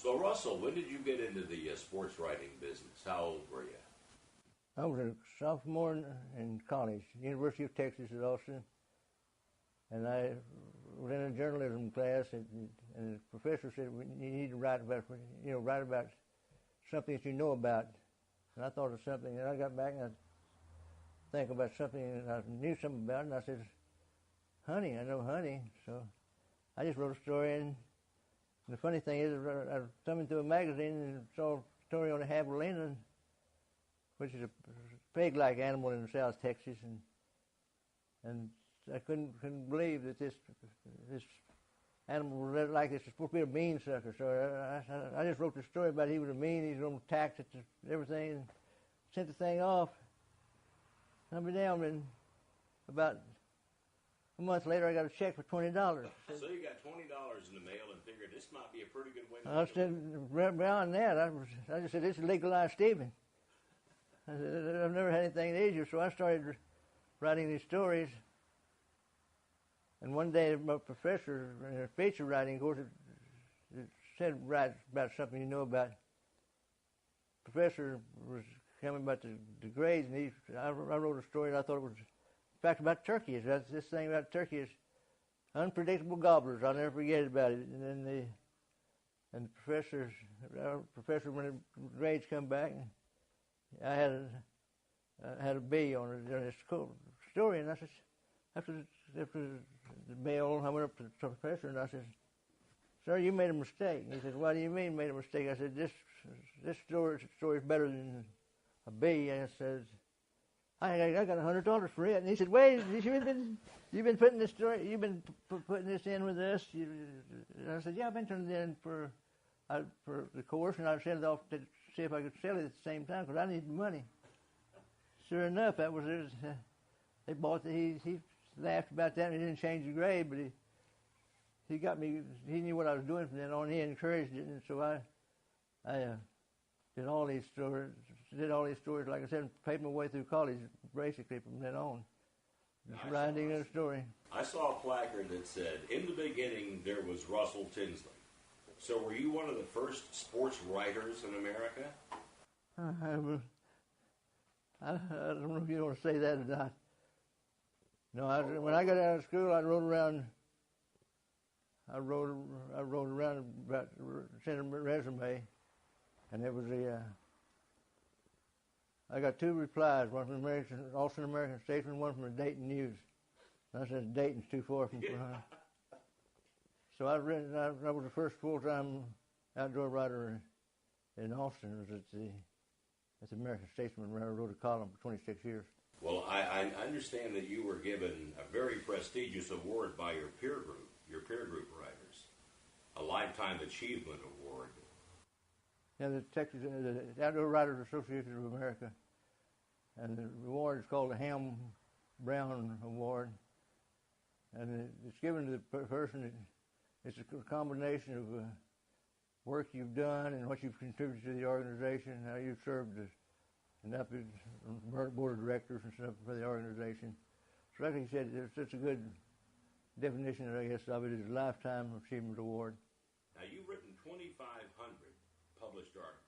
So, Russell, when did you get into the sports writing business? How old were you? I was a sophomore in college, University of Texas at Austin, and I was in a journalism class, and the professor said, "You need to write about something that you know about." And I thought of something, and I got back and I think about something that I knew something about, and I said, "Honey, I know honey." So I just wrote a story, and the funny thing is, I was thumbing through a magazine and saw a story on a javelina, which is a pig-like animal in South Texas, and I couldn't believe that this animal was like this. It's supposed to be a bean sucker. So I just wrote the story about he was a bean. He's going to tax it to everything, and sent the thing off. I'll be down, and about a month later, I got a check for $20. So you got $20 in the mail and figured this might be a pretty good way to I said, beyond that, I just said, this is legalized thieving. I said, I've never had anything easier, so I started writing these stories. And one day, my professor in a feature writing course it said, write about something you know about. The professor was coming about the grades, and I wrote a story, and I thought it was, in fact, about turkeys. This thing about turkeys, unpredictable gobblers. I'll never forget about it. And then the professor, when the grades come back, I had a B on this story, and I said, after the mail, I went up to the professor and I said, "Sir, you made a mistake." And he said, "What do you mean made a mistake?" I said, "This story is better than a B." And I said, I got $100 for it. And he said, "Wait, you've been putting this story, you've been putting this in with us?" And I said, "Yeah, I've been turning it in for the course, and I sent it off to see if I could sell it at the same time because I needed the money." Sure enough, that was it. They bought he laughed about that, and he didn't change the grade, but he got me. He knew what I was doing from then on. He encouraged it, and so I did all these stories. Like I said, paid my way through college basically from then on. Just writing a story. I saw a placard that said, "In the beginning there was Russell Tinsley." So were you one of the first sports writers in America? I don't know if you want to say that or not. No, when I got out of school, I wrote around about sending a resume, and it was I got 2 replies, one from the Austin American Statesman, one from the Dayton News. And I said, Dayton's too far from behind. So I was the first full-time outdoor writer in Austin. It was at the American Statesman, where I wrote a column for 26 years. Well, I understand that you were given a very prestigious award by your peer group writers, a Lifetime Achievement Award. Yeah, the Outdoor Writers Association of America, and the award is called the Ham Brown Award, and it's given to the person. It's a combination of work you've done and what you've contributed to the organization, how you've served as an upper board of directors and stuff for the organization. So like he said, it's just a good definition, I guess, of it as a Lifetime Achievement Award. Now, you've written 2,500 published articles.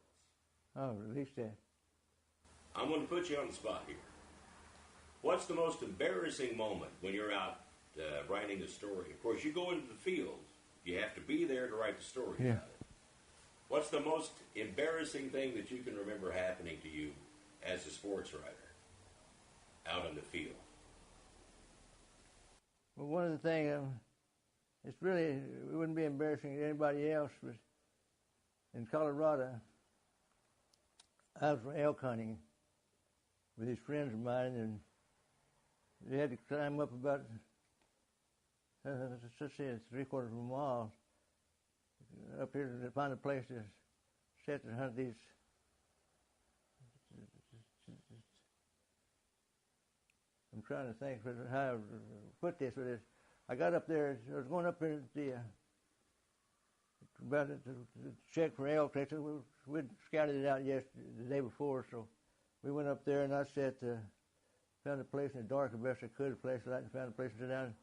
Oh, at least that. I'm going to put you on the spot here. What's the most embarrassing moment when you're out writing a story? Of course, you go into the field. You have to be there to write the story about it. What's the most embarrassing thing that you can remember happening to you as a sports writer out in the field? Well, one of the things, it wouldn't be embarrassing to anybody else, but in Colorado, I was elk hunting with these friends of mine, and they had to climb up about, let's say, 3/4 of a mile up here to find a place to set and hunt these. I'm trying to think how to put this with this. I got up there, I was going up there to check for elk. They said we'd scouted it out the day before, so we went up there and I found a place in the dark the best I could, a place found a place to sit down,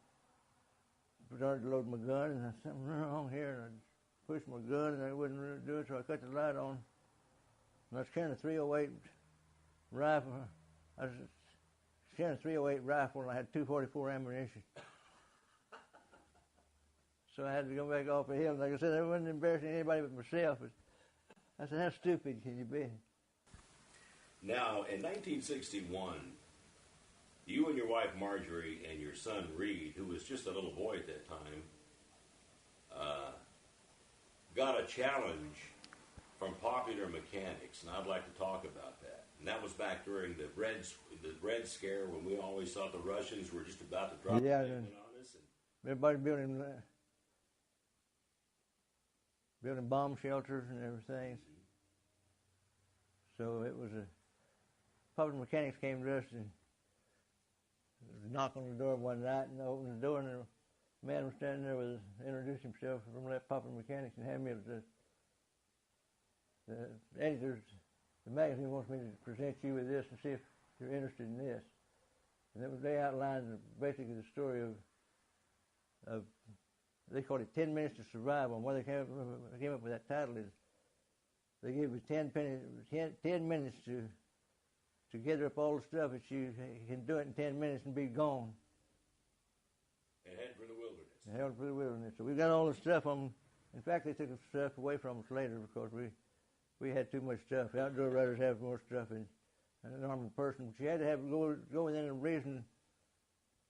started to load my gun, and there's something wrong here. And push my gun, and I wouldn't really do it, so I cut the light on. And I was carrying a 308 rifle. I was carrying a 308 rifle, and I had 244 ammunition. So I had to go back off the hill. Like I said, I wasn't embarrassing anybody but myself. But I said, how stupid can you be? Now, in 1961, you and your wife Marjorie and your son Reed, who was just a little boy at that time, got a challenge from Popular Mechanics, and I'd like to talk about that. And that was back during the Red Scare, when we always thought the Russians were just about to drop the on us. Everybody building bomb shelters and everything. So it was Popular Mechanics came to us and knocked on the door one night and opened the door, and a man was standing there introduced himself from that Popular Mechanics and handed me the editor. The magazine wants me to present you with this and see if you're interested in this. And they outlined basically the story of they called it 10 Minutes to Survive. And why they came up with that title is they gave you 10 minutes to gather up all the stuff that you can do it in 10 minutes and be gone. And head for the wilderness. And head for the wilderness. So we got all the stuff on. In fact, they took the stuff away from us later because we had too much stuff. The outdoor riders have more stuff than an armed person. But you had to go within a reason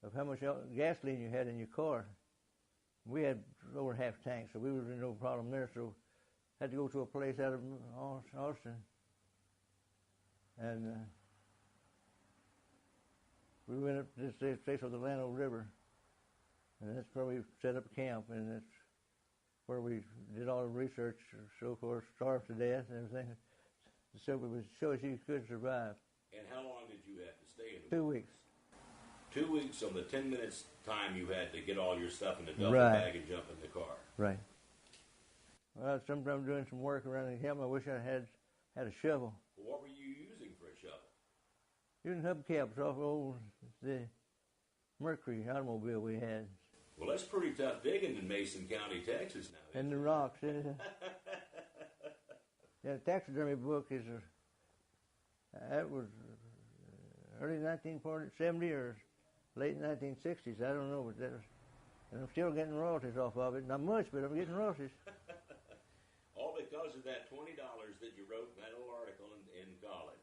of how much gasoline you had in your car. We had over half tanks, so we was in no problem there. So had to go to a place out of Austin, and we went up to this place on the Llano River, and that's where we set up camp, and that's where we did all the research, so forth, starved to death and everything, so we would show us you could survive. And how long did you have to stay in the 2 weeks. 2 weeks. On the 10 minutes time you had to get all your stuff in the duffel Right. bag and jump in the car. Right. Well, sometimes doing some work around the camp, I wish I had a shovel. Well, what were you using for a shovel? Using hubcaps off the Mercury automobile we had. Well, that's pretty tough digging in Mason County, Texas now. And the rocks. Yeah, the taxidermy book is that was early 1970 or late 1960s. I don't know, but that was, and I'm still getting royalties off of it. Not much, but I'm getting royalties. All because of that $20 that you wrote in that little article in college.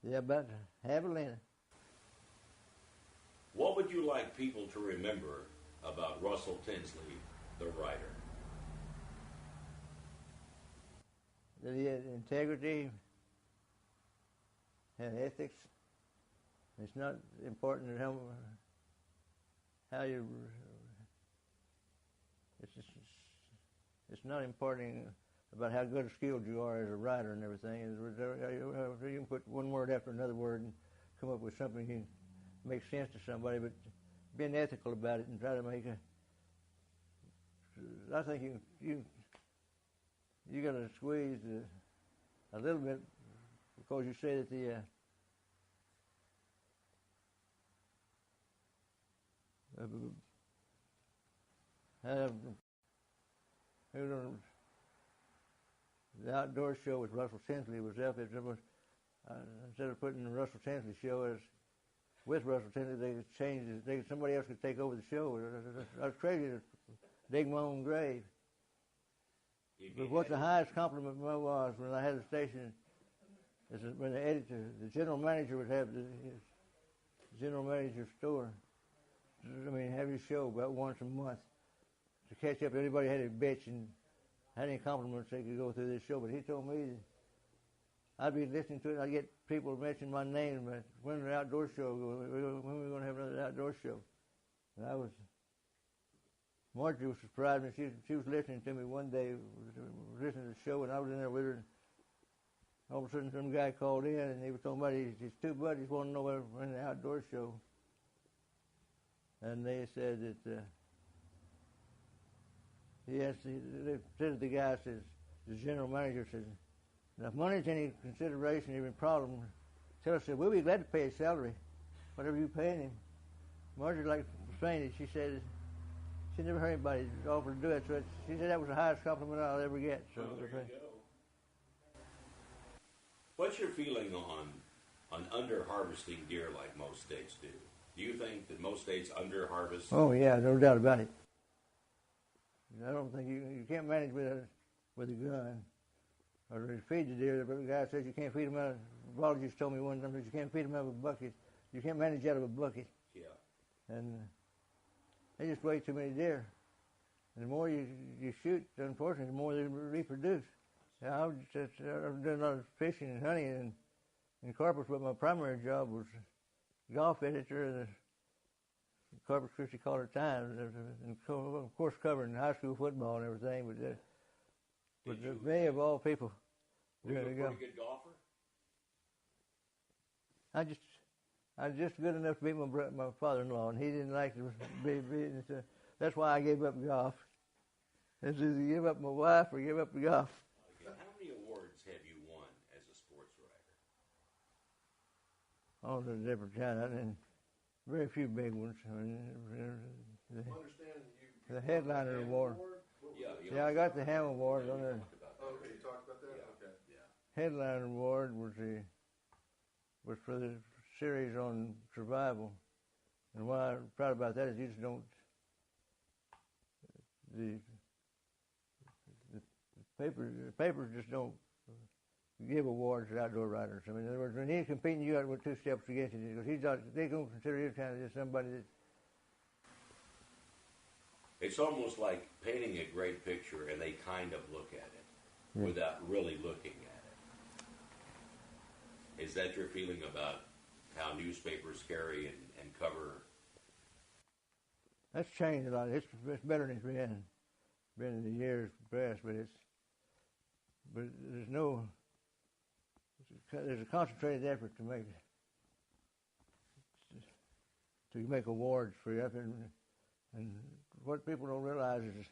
Yeah, about Javelina. What would you like people to remember about Russell Tinsley, the writer? That he had integrity, had ethics. It's not important how you. It's not important about how good skilled you are as a writer and everything. You can put one word after another word and come up with something that can make sense to somebody, but being ethical about it and try to make I think you got to squeeze a little bit, because you say that the outdoor show with Russell Tinsley was up. Instead of putting the Russell Tinsley show as with Russell Tinsley, they could change it. Somebody else could take over the show. I was crazy to dig my own grave. But what the highest compliment was when I had a station is when the editor, the general manager would have his general manager's store. I mean, have your show about once a month to catch up. Anybody had a bitch and had any compliments, they could go through this show. But he told me that I'd be listening to it, and I'd get people mention my name, but when the outdoor show, when are we going to have another outdoor show? And Marjorie was surprised me. She was listening to me one day, listening to the show, and I was in there with her. And all of a sudden, some guy called in, and he was talking about his two buddies wanted to know when the outdoor show. And they said that they said to the guy, says, the general manager says, now, if money's any consideration, even problem, tell us that we'll be glad to pay his salary, whatever you paying him. Marjorie liked saying it. She said, she never heard anybody offer to do it. So she said that was the highest compliment I'll ever get. So well, there you go. What's your feeling on under harvesting deer like most states do? Do you think that most states under harvest? Oh yeah, no doubt about it. I don't think you can't manage with a gun or to feed the deer. The guy says you can't feed them out of. Wally just told me one time that you can't feed them out of a bucket. You can't manage out of a bucket. Yeah. And they just weigh too many deer. And the more you shoot, unfortunately, the more they reproduce. Yeah, I've done a lot of fishing and hunting and Corpus, but my primary job was golf editor of the Corpus Christi Caller-Times, and of course covering high school football and everything. But they of all people, were you a pretty good golfer? I was just good enough to beat my father-in-law, and he didn't like to be beaten. So that's why I gave up golf. It's either give up my wife or give up the golf. Okay. How many awards have you won as a sports writer? All the different kinds, and very few big ones. I mean, the headliner award. Yeah, I got the Ham Award on there. Okay, you talked about that. Yeah. Okay. Yeah. Headliner award was for the series on survival, and what I'm proud about that is you just don't the papers just don't give awards to outdoor writers. I mean, in other words, when he's competing, you got with two steps against him because they're going to consider you kind of just somebody that. It's almost like painting a great picture, and they kind of look at it without really looking at it. Is that your feeling about how newspapers carry and cover? That's changed a lot. It's better than it's been in the years past, but there's a concentrated effort to make awards for you. And what people don't realize is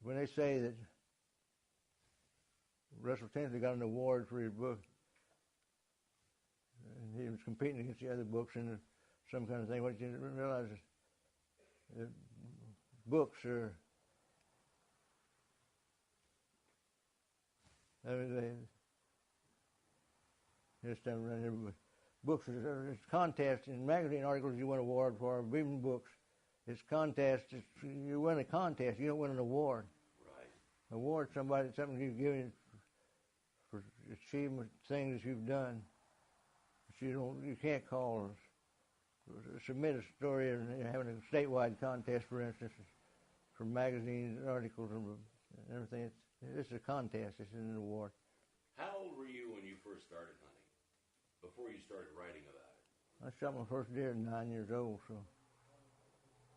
when they say that Russell Tinsley got an award for his book, and he was competing against the other books in some kind of thing, what you didn't realize is that books are, I mean, just down around here, but books, it's contests in magazine articles you win an award for, even books. It's contests. You win a contest. You don't win an award. Right. Award something you've given for achievement, things you've done. But you can't call or submit a story and having a statewide contest, for instance, for magazines, articles, and everything. It's a contest. It's an award. How old were you when you first started hunting? Before you started writing about it? I shot my first deer at 9 years old. So.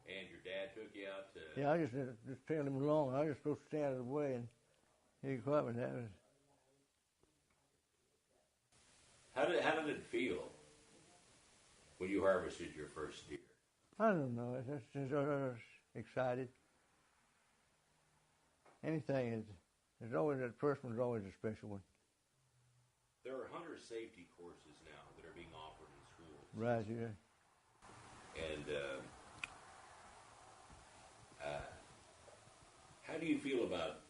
And your dad took you out to... Yeah, I just tailed him along. I was just supposed to stay out of the way, and he caught me. How did it feel when you harvested your first deer? I don't know. I was excited. Anything there's always that first one's always a special one. There are hunter safety courses now that are being offered in schools. Right, yeah. And how do you feel about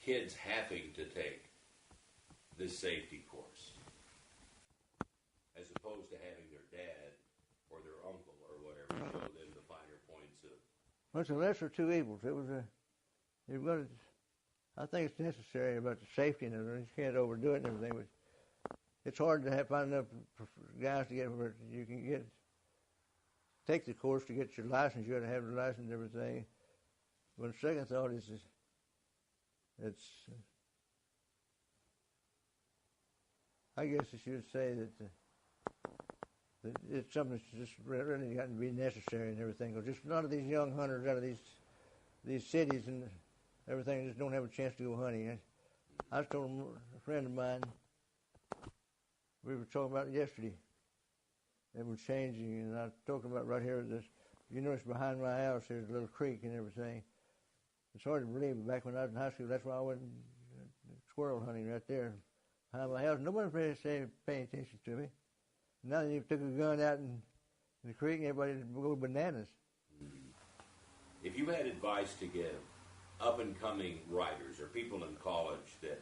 kids having to take this safety course as opposed to having their dad or their uncle or whatever show them the finer points of... Well, it's a lesser of two evils. I think it's necessary about the safety and everything. You can't overdo it and everything, but it's hard to find enough guys to get where you can take the course to get your license. You got to have the license and everything. But the second thought is I guess I should say that it's something that's just really got to be necessary and everything. Because just a lot of these young hunters out of these cities and everything just don't have a chance to go hunting. I was told a friend of mine, we were talking about it yesterday. It was changing, and I was talking about right here, you notice behind my house there's a little creek and everything. It's hard to believe, but back when I was in high school, that's why I went squirrel hunting right there behind my house. Nobody really paying attention to me. Now you took a gun out in the creek and everybody would go bananas. if you had advice to give up-and-coming writers or people in college that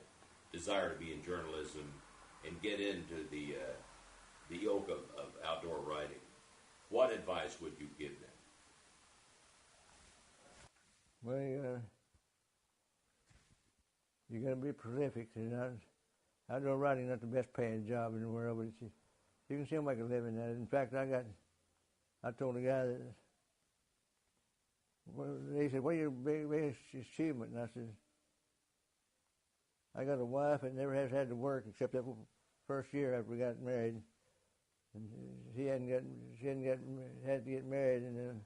desire to be in journalism and get into the yoke of outdoor writing, what advice would you give them? Well, you got to be prolific. Outdoor writing is not the best paying job in the world, but you can still make a living at it. In fact, I told a guy that, well, he said, "What is your biggest achievement?" And I said, "I got a wife that never has had to work except that first year after we got married. And she hadn't had to get married, and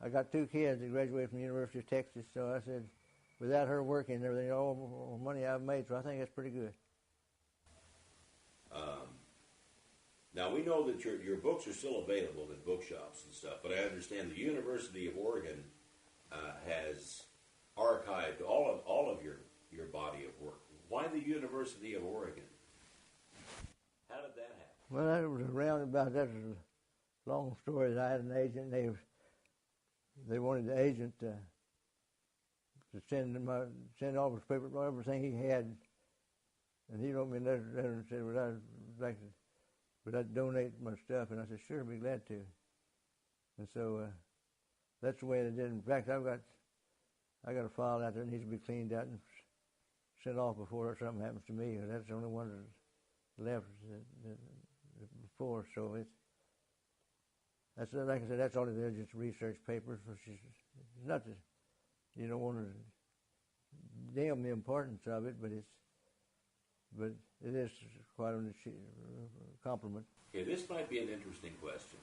I got 2 kids that graduated from the University of Texas. So I said, without her working and everything, all the money I've made, so I think that's pretty good." Now, we know that your books are still available in bookshops and stuff, but I understand the University of Oregon has archived all of your body of work. Why the University of Oregon? How did that happen? Well, that was around about, that was a long story. I had an agent, they wanted the agent to send all his paper, everything he had, and he wrote me a letter and said, would I donate my stuff? And I said, sure, I'd be glad to. And so that's the way they did. In fact, I got a file out there that needs to be cleaned out and sent off before something happens to me. That's the only one that's left before. So that's like I said, that's all it is, just research papers. It's not that you don't want to dim the importance of it, but it is quite a compliment. Okay, this might be an interesting question.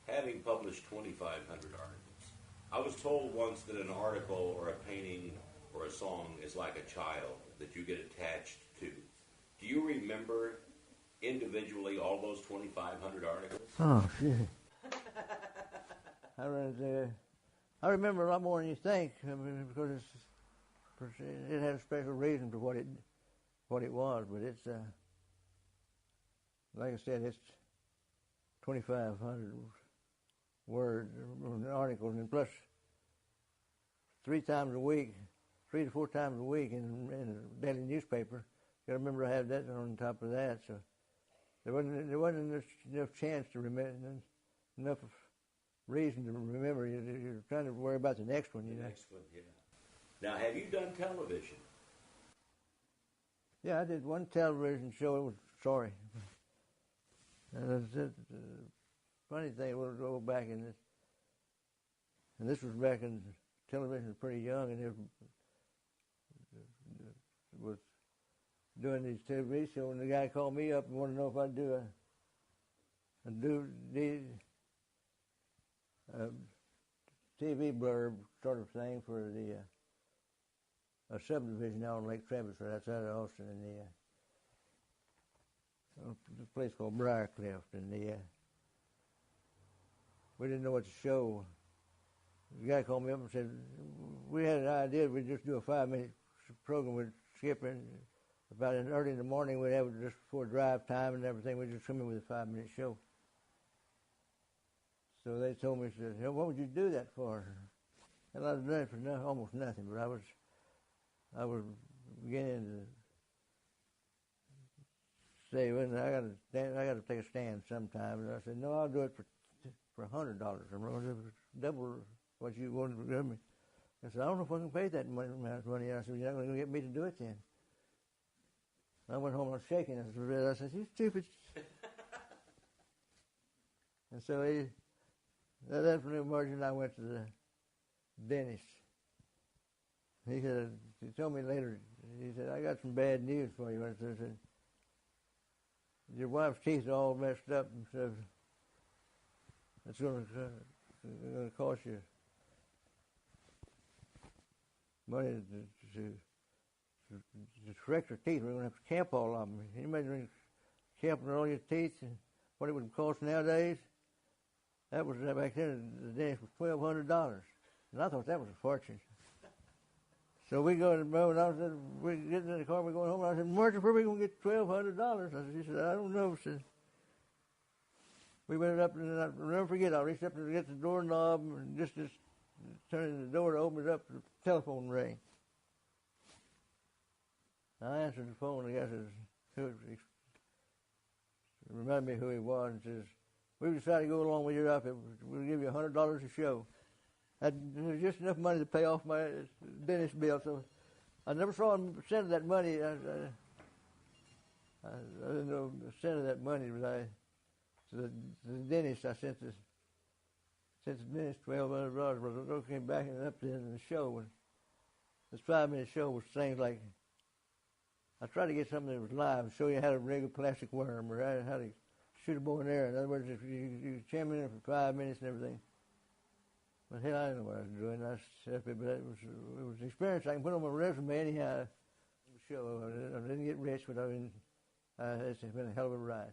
Having published 2,500 articles, I was told once that an article or a painting or a song is like a child that you get attached to. Do you remember individually all those 2,500 articles? Oh, shit. I remember a lot more than you think, because it had a special reason for what it was, but it's like I said, it's 2,500 words articles, and plus 3 to 4 times a week in a daily newspaper. You got to remember I had that on top of that, so there wasn't enough chance to remember, enough reason to remember. You're trying to worry about the next one, you know. The next one, yeah. Now, have you done television? Yeah, I did one television show. It was sorry. The funny thing, we'll go back in this, and this was back in television was pretty young, and it was doing these TV shows, and the guy called me up and wanted to know if I'd do a TV blurb sort of thing for a subdivision out on Lake Travis, right outside of Austin, in the place called Briarcliff, and we didn't know what to show. The guy called me up and said, we had an idea we'd just do a 5-minute program with Skipper, and about early in the morning we'd have it just before drive time and everything. We'd just come in with a 5-minute show. So they told me, said, hey, what would you do that for? And I was doing it for almost nothing, but I was beginning to say, well, I got to take a stand sometime. And I said, no, I'll do it for $100. I'm double what you wanted to give me. I said, I don't know if I can pay that amount of money. I said, you're not going to get me to do it then. I went home, I was shaking. I said, you stupid. And so that from the margin, I went to the dentist. He told me later, he said, I got some bad news for you. I said, your wife's teeth are all messed up and stuff. It's going to cost you money to correct her teeth. We're going to have to camp all of them. Can you imagine camping all your teeth and what it would cost nowadays? That was back then. The dentist was $1,200, and I thought that was a fortune. So we go to the road, and I said, we get in the car, we're going home. And I said, Marcia, where are we going to get $1,200? She said, I don't know. She said, we went up, and I'll never forget, I reached up to get the doorknob, and just turning the door to open it up, the telephone rang. I answered the phone. The guy says, reminded me who he was, and says, "We've decided to go along with your outfit. We'll give you $100 a show." There was just enough money to pay off my dentist bill, so I never saw him send that money. I didn't know the cent of that money, but to the dentist, I sent the dentist $1,200. But I came back and up there in the show, and this 5-minute show was things like, I tried to get something that was live, show you how to rig a plastic worm, or how to shoot a bow and arrow. In other words, if you chime in for 5 minutes and everything. But hell, I didn't know what I was doing. I set up it, but it was an experience I can put on my resume anyhow. Show. I didn't get rich, but it's been a hell of a ride.